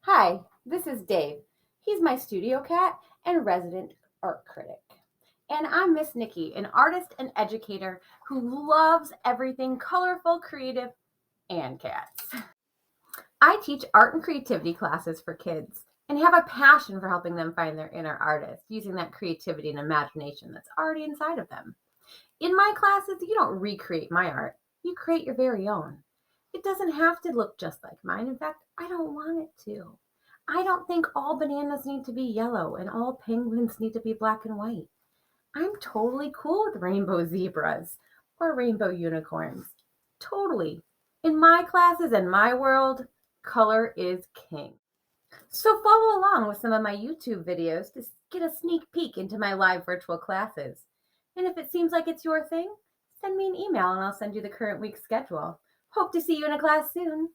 Hi, this is Dave. He's my studio cat and resident art critic. And I'm Miss Nikki, an artist and educator who loves everything colorful, creative, and cats. I teach art and creativity classes for kids and have a passion for helping them find their inner artist using that creativity and imagination that's already inside of them. In my classes, you don't recreate my art, you create your very own. It doesn't have to look just like mine. In fact, I don't want it to. I don't think all bananas need to be yellow and all penguins need to be black and white. I'm totally cool with rainbow zebras or rainbow unicorns. Totally. In my classes and my world, color is king. So follow along with some of my YouTube videos to get a sneak peek into my live virtual classes. And if it seems like it's your thing, send me an email and I'll send you the current week's schedule. Hope to see you in a class soon.